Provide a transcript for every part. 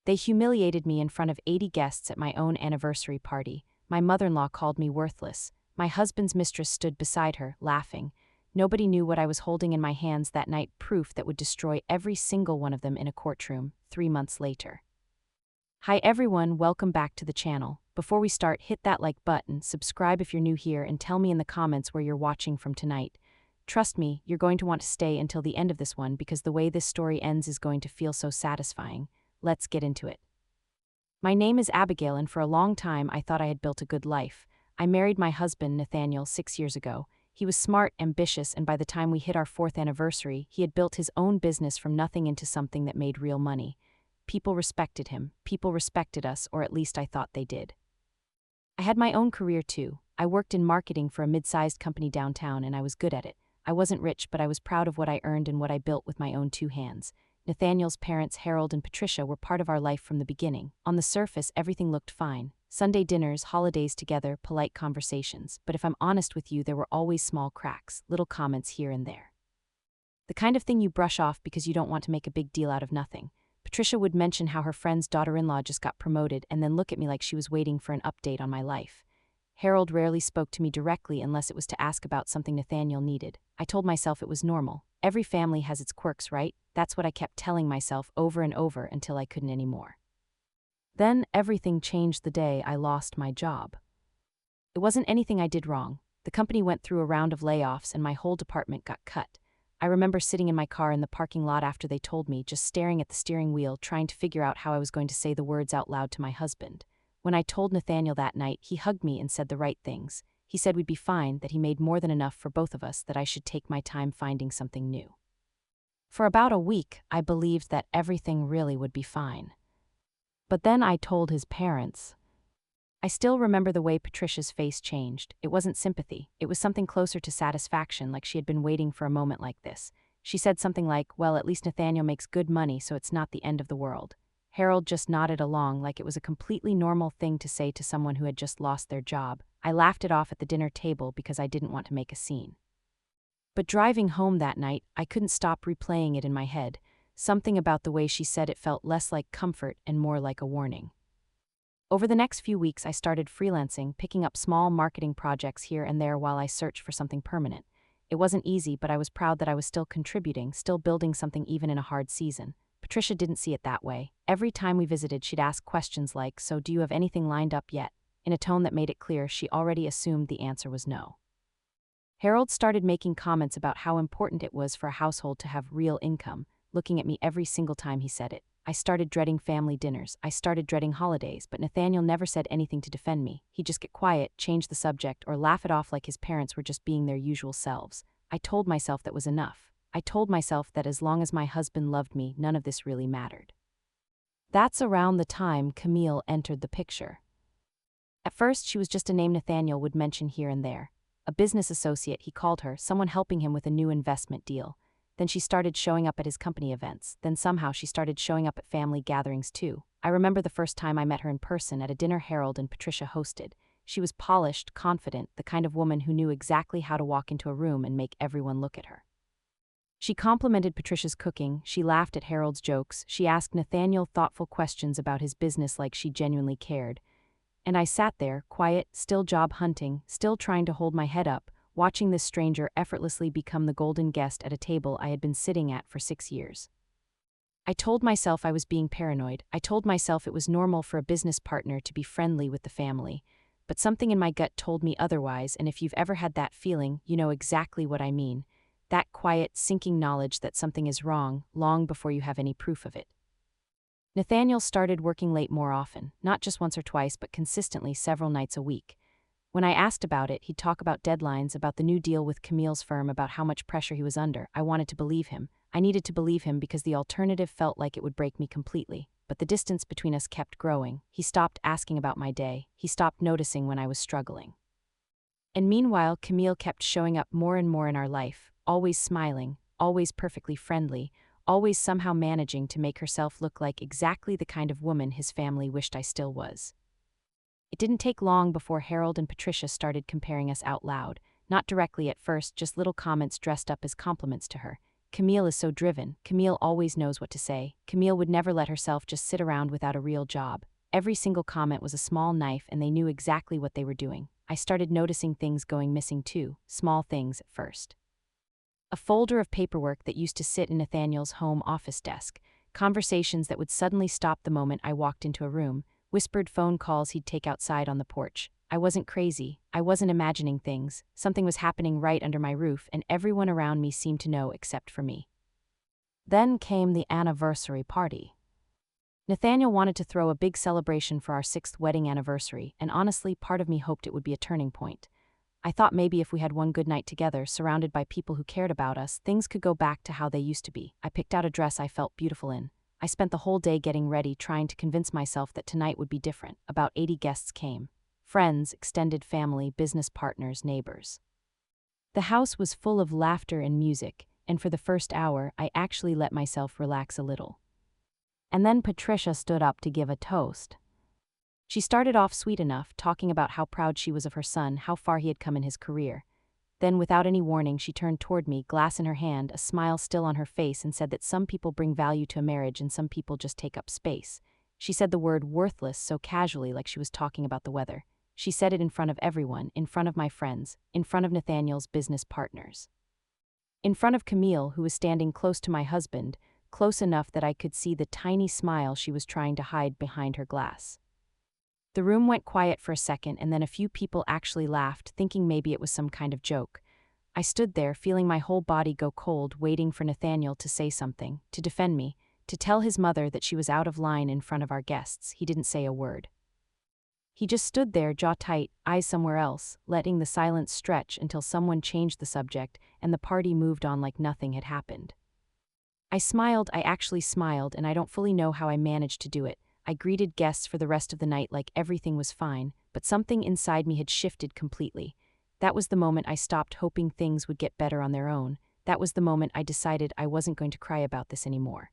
They humiliated me in front of 80 guests at my own anniversary party. My mother-in-law called me worthless. My husband's mistress stood beside her, laughing. Nobody knew what I was holding in my hands that night, proof that would destroy every single one of them in a courtroom, 3 months later. Hi everyone, welcome back to the channel. Before we start, hit that like button, subscribe if you're new here, and tell me in the comments where you're watching from tonight. Trust me, you're going to want to stay until the end of this one because the way this story ends is going to feel so satisfying. Let's get into it. My name is Abigail, and for a long time I thought I had built a good life. I married my husband, Nathaniel, 6 years ago. He was smart, ambitious, and by the time we hit our 4th anniversary, he had built his own business from nothing into something that made real money. People respected him, people respected us, or at least I thought they did. I had my own career too. I worked in marketing for a mid-sized company downtown, and I was good at it. I wasn't rich, but I was proud of what I earned and what I built with my own 2 hands. Nathaniel's parents, Harold and Patricia, were part of our life from the beginning. On the surface, everything looked fine. Sunday dinners, holidays together, polite conversations. But if I'm honest with you, there were always small cracks, little comments here and there. The kind of thing you brush off because you don't want to make a big deal out of nothing. Patricia would mention how her friend's daughter-in-law just got promoted and then look at me like she was waiting for an update on my life. Harold rarely spoke to me directly unless it was to ask about something Nathaniel needed. I told myself it was normal. Every family has its quirks, right? That's what I kept telling myself over and over until I couldn't anymore. Then everything changed the day I lost my job. It wasn't anything I did wrong. The company went through a round of layoffs and my whole department got cut. I remember sitting in my car in the parking lot after they told me, just staring at the steering wheel, trying to figure out how I was going to say the words out loud to my husband. When I told Nathaniel that night, he hugged me and said the right things. He said we'd be fine, that he made more than enough for both of us, that I should take my time finding something new. For about a week, I believed that everything really would be fine. But then I told his parents. I still remember the way Patricia's face changed. It wasn't sympathy. It was something closer to satisfaction, like she had been waiting for a moment like this. She said something like, well, at least Nathaniel makes good money, so it's not the end of the world. Harold just nodded along like it was a completely normal thing to say to someone who had just lost their job. I laughed it off at the dinner table because I didn't want to make a scene. But driving home that night, I couldn't stop replaying it in my head. Something about the way she said it felt less like comfort and more like a warning. Over the next few weeks, I started freelancing, picking up small marketing projects here and there while I searched for something permanent. It wasn't easy, but I was proud that I was still contributing, still building something even in a hard season. Patricia didn't see it that way. Every time we visited, she'd ask questions like, so do you have anything lined up yet? In a tone that made it clear she already assumed the answer was no. Harold started making comments about how important it was for a household to have real income, looking at me every single time he said it. I started dreading family dinners. I started dreading holidays, but Nathaniel never said anything to defend me. He'd just get quiet, change the subject, or laugh it off like his parents were just being their usual selves. I told myself that was enough. I told myself that as long as my husband loved me, none of this really mattered. That's around the time Camille entered the picture. At first, she was just a name Nathaniel would mention here and there. A business associate, he called her, someone helping him with a new investment deal. Then she started showing up at his company events. Then somehow she started showing up at family gatherings too. I remember the first time I met her in person at a dinner Harold and Patricia hosted. She was polished, confident, the kind of woman who knew exactly how to walk into a room and make everyone look at her. She complimented Patricia's cooking, she laughed at Harold's jokes, she asked Nathaniel thoughtful questions about his business like she genuinely cared. And I sat there, quiet, still job hunting, still trying to hold my head up, watching this stranger effortlessly become the golden guest at a table I had been sitting at for 6 years. I told myself I was being paranoid. I told myself it was normal for a business partner to be friendly with the family. But something in my gut told me otherwise, and if you've ever had that feeling, you know exactly what I mean. That quiet, sinking knowledge that something is wrong, long before you have any proof of it. Nathaniel started working late more often, not just once or twice, but consistently several nights a week. When I asked about it, he'd talk about deadlines, about the new deal with Camille's firm, about how much pressure he was under. I wanted to believe him. I needed to believe him because the alternative felt like it would break me completely. But the distance between us kept growing. He stopped asking about my day. He stopped noticing when I was struggling. And meanwhile, Camille kept showing up more and more in our life, always smiling, always perfectly friendly, always somehow managing to make herself look like exactly the kind of woman his family wished I still was. It didn't take long before Harold and Patricia started comparing us out loud, not directly at first, just little comments dressed up as compliments to her. Camille is so driven, Camille always knows what to say, Camille would never let herself just sit around without a real job. Every single comment was a small knife and they knew exactly what they were doing. I started noticing things going missing too, small things at first. A folder of paperwork that used to sit in Nathaniel's home office desk, conversations that would suddenly stop the moment I walked into a room, whispered phone calls he'd take outside on the porch. I wasn't crazy, I wasn't imagining things, something was happening right under my roof and everyone around me seemed to know except for me. Then came the anniversary party. Nathaniel wanted to throw a big celebration for our 6th wedding anniversary, and honestly, part of me hoped it would be a turning point. I thought maybe if we had one good night together, surrounded by people who cared about us, things could go back to how they used to be. I picked out a dress I felt beautiful in. I spent the whole day getting ready, trying to convince myself that tonight would be different. About 80 guests came. Friends, extended family, business partners, neighbors. The house was full of laughter and music, and for the first hour, I actually let myself relax a little. And then Patricia stood up to give a toast. She started off sweet enough, talking about how proud she was of her son, how far he had come in his career. Then, without any warning, she turned toward me, glass in her hand, a smile still on her face, and said that some people bring value to a marriage and some people just take up space. She said the word worthless so casually, like she was talking about the weather. She said it in front of everyone, in front of my friends, in front of Nathaniel's business partners. In front of Camille, who was standing close to my husband, close enough that I could see the tiny smile she was trying to hide behind her glass. The room went quiet for a second and then a few people actually laughed, thinking maybe it was some kind of joke. I stood there, feeling my whole body go cold, waiting for Nathaniel to say something, to defend me, to tell his mother that she was out of line in front of our guests. He didn't say a word. He just stood there, jaw tight, eyes somewhere else, letting the silence stretch until someone changed the subject and the party moved on like nothing had happened. I smiled, I actually smiled, and I don't fully know how I managed to do it. I greeted guests for the rest of the night like everything was fine, but something inside me had shifted completely. That was the moment I stopped hoping things would get better on their own. That was the moment I decided I wasn't going to cry about this anymore.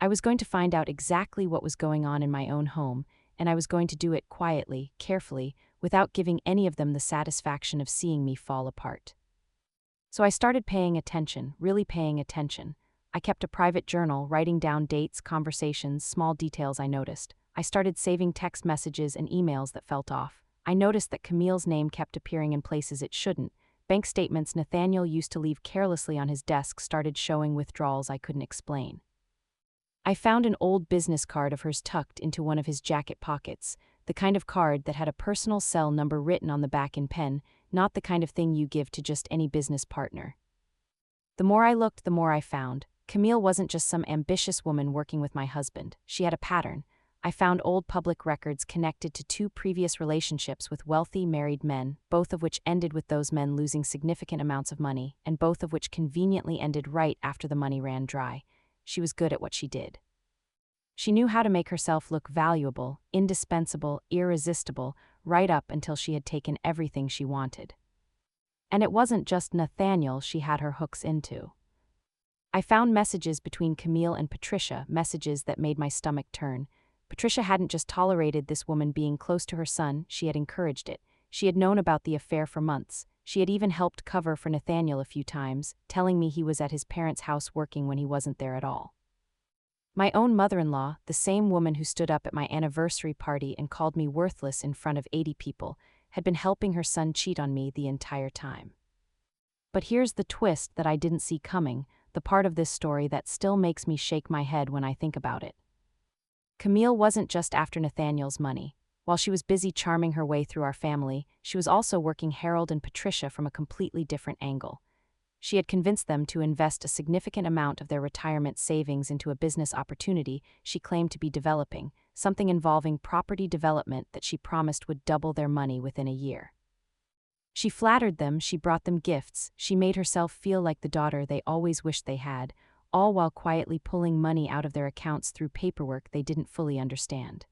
I was going to find out exactly what was going on in my own home, and I was going to do it quietly, carefully, without giving any of them the satisfaction of seeing me fall apart. So I started paying attention, really paying attention. I kept a private journal, writing down dates, conversations, small details I noticed. I started saving text messages and emails that felt off. I noticed that Camille's name kept appearing in places it shouldn't. Bank statements Nathaniel used to leave carelessly on his desk started showing withdrawals I couldn't explain. I found an old business card of hers tucked into one of his jacket pockets, the kind of card that had a personal cell number written on the back in pen, not the kind of thing you give to just any business partner. The more I looked, the more I found. Camille wasn't just some ambitious woman working with my husband. She had a pattern. I found old public records connected to 2 previous relationships with wealthy married men, both of which ended with those men losing significant amounts of money, and both of which conveniently ended right after the money ran dry. She was good at what she did. She knew how to make herself look valuable, indispensable, irresistible, right up until she had taken everything she wanted. And it wasn't just Nathaniel she had her hooks into. I found messages between Camille and Patricia, messages that made my stomach turn. Patricia hadn't just tolerated this woman being close to her son, she had encouraged it. She had known about the affair for months. She had even helped cover for Nathaniel a few times, telling me he was at his parents' house working when he wasn't there at all. My own mother-in-law, the same woman who stood up at my anniversary party and called me worthless in front of 80 people, had been helping her son cheat on me the entire time. But here's the twist that I didn't see coming, the part of this story that still makes me shake my head when I think about it. Camille wasn't just after Nathaniel's money. While she was busy charming her way through our family, she was also working Harold and Patricia from a completely different angle. She had convinced them to invest a significant amount of their retirement savings into a business opportunity she claimed to be developing, something involving property development that she promised would double their money within a year. She flattered them, she brought them gifts, she made herself feel like the daughter they always wished they had, all while quietly pulling money out of their accounts through paperwork they didn't fully understand.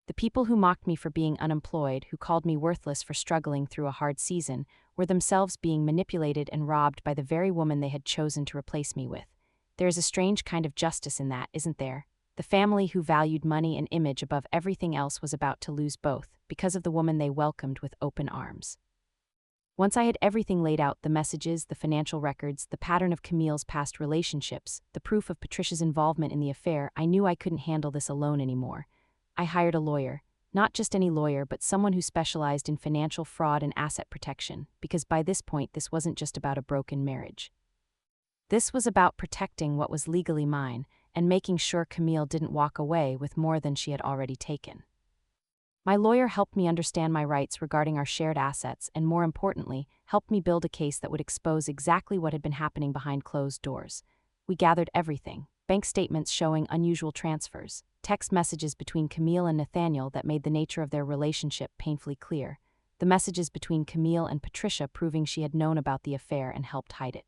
The people who mocked me for being unemployed, who called me worthless for struggling through a hard season, were themselves being manipulated and robbed by the very woman they had chosen to replace me with. There is a strange kind of justice in that, isn't there? The family who valued money and image above everything else was about to lose both, because of the woman they welcomed with open arms. Once I had everything laid out, the messages, the financial records, the pattern of Camille's past relationships, the proof of Patricia's involvement in the affair, I knew I couldn't handle this alone anymore. I hired a lawyer. Not just any lawyer, but someone who specialized in financial fraud and asset protection, because by this point this wasn't just about a broken marriage. This was about protecting what was legally mine, and making sure Camille didn't walk away with more than she had already taken. My lawyer helped me understand my rights regarding our shared assets and, more importantly, helped me build a case that would expose exactly what had been happening behind closed doors. We gathered everything: bank statements showing unusual transfers, text messages between Camille and Nathaniel that made the nature of their relationship painfully clear, the messages between Camille and Patricia proving she had known about the affair and helped hide it.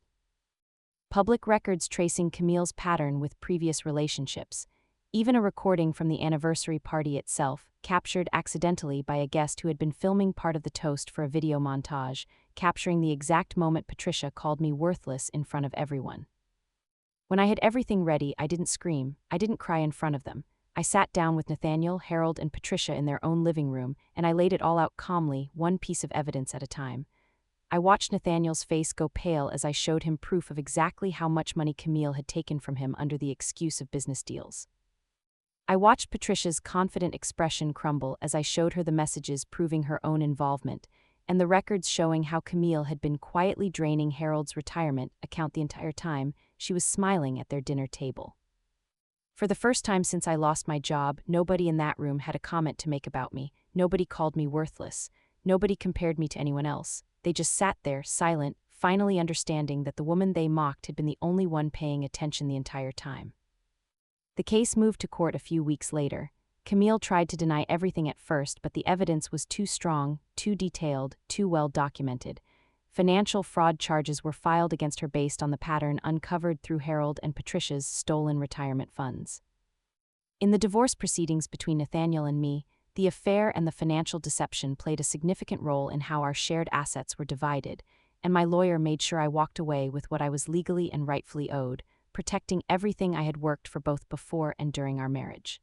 Public records tracing Camille's pattern with previous relationships, even a recording from the anniversary party itself, captured accidentally by a guest who had been filming part of the toast for a video montage, capturing the exact moment Patricia called me worthless in front of everyone. When I had everything ready, I didn't scream, I didn't cry in front of them. I sat down with Nathaniel, Harold, and Patricia in their own living room, and I laid it all out calmly, one piece of evidence at a time. I watched Nathaniel's face go pale as I showed him proof of exactly how much money Camille had taken from him under the excuse of business deals. I watched Patricia's confident expression crumble as I showed her the messages proving her own involvement, and the records showing how Camille had been quietly draining Harold's retirement account the entire time she was smiling at their dinner table. For the first time since I lost my job, nobody in that room had a comment to make about me. Nobody called me worthless. Nobody compared me to anyone else. They just sat there, silent, finally understanding that the woman they mocked had been the only one paying attention the entire time. The case moved to court a few weeks later. Camille tried to deny everything at first, but the evidence was too strong, too detailed, too well documented. Financial fraud charges were filed against her based on the pattern uncovered through Harold and Patricia's stolen retirement funds. In the divorce proceedings between Nathaniel and me, the affair and the financial deception played a significant role in how our shared assets were divided, and my lawyer made sure I walked away with what I was legally and rightfully owed, protecting everything I had worked for both before and during our marriage.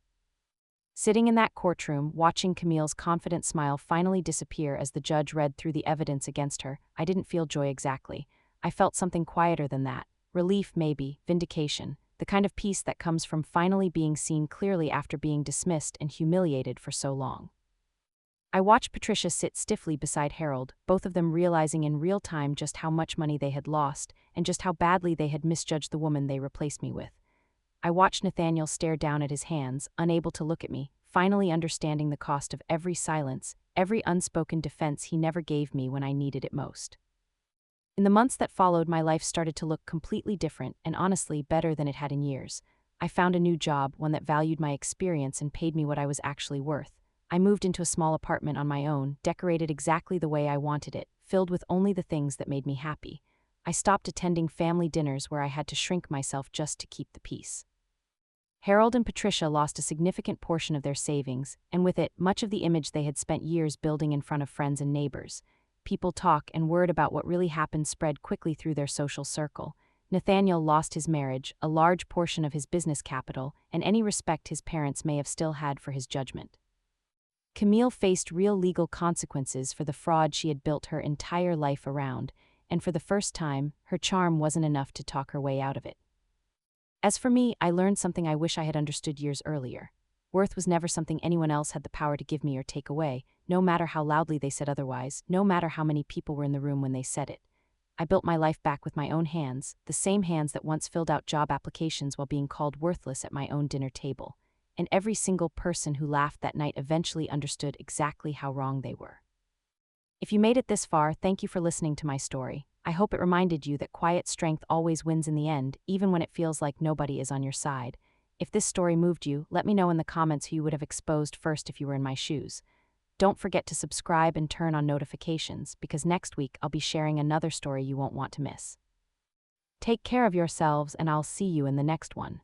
Sitting in that courtroom, watching Camille's confident smile finally disappear as the judge read through the evidence against her, I didn't feel joy exactly. I felt something quieter than that. Relief, maybe, vindication, the kind of peace that comes from finally being seen clearly after being dismissed and humiliated for so long. I watched Patricia sit stiffly beside Harold, both of them realizing in real time just how much money they had lost and just how badly they had misjudged the woman they replaced me with. I watched Nathaniel stare down at his hands, unable to look at me, finally understanding the cost of every silence, every unspoken defense he never gave me when I needed it most. In the months that followed, my life started to look completely different and honestly better than it had in years. I found a new job, one that valued my experience and paid me what I was actually worth. I moved into a small apartment on my own, decorated exactly the way I wanted it, filled with only the things that made me happy. I stopped attending family dinners where I had to shrink myself just to keep the peace. Harold and Patricia lost a significant portion of their savings, and with it, much of the image they had spent years building in front of friends and neighbors. People talk, and word about what really happened spread quickly through their social circle. Nathaniel lost his marriage, a large portion of his business capital, and any respect his parents may have still had for his judgment. Camille faced real legal consequences for the fraud she had built her entire life around, and for the first time, her charm wasn't enough to talk her way out of it. As for me, I learned something I wish I had understood years earlier. Worth was never something anyone else had the power to give me or take away, no matter how loudly they said otherwise, no matter how many people were in the room when they said it. I built my life back with my own hands, the same hands that once filled out job applications while being called worthless at my own dinner table. And every single person who laughed that night eventually understood exactly how wrong they were. If you made it this far, thank you for listening to my story. I hope it reminded you that quiet strength always wins in the end, even when it feels like nobody is on your side. If this story moved you, let me know in the comments who you would have exposed first if you were in my shoes. Don't forget to subscribe and turn on notifications, because next week I'll be sharing another story you won't want to miss. Take care of yourselves, and I'll see you in the next one.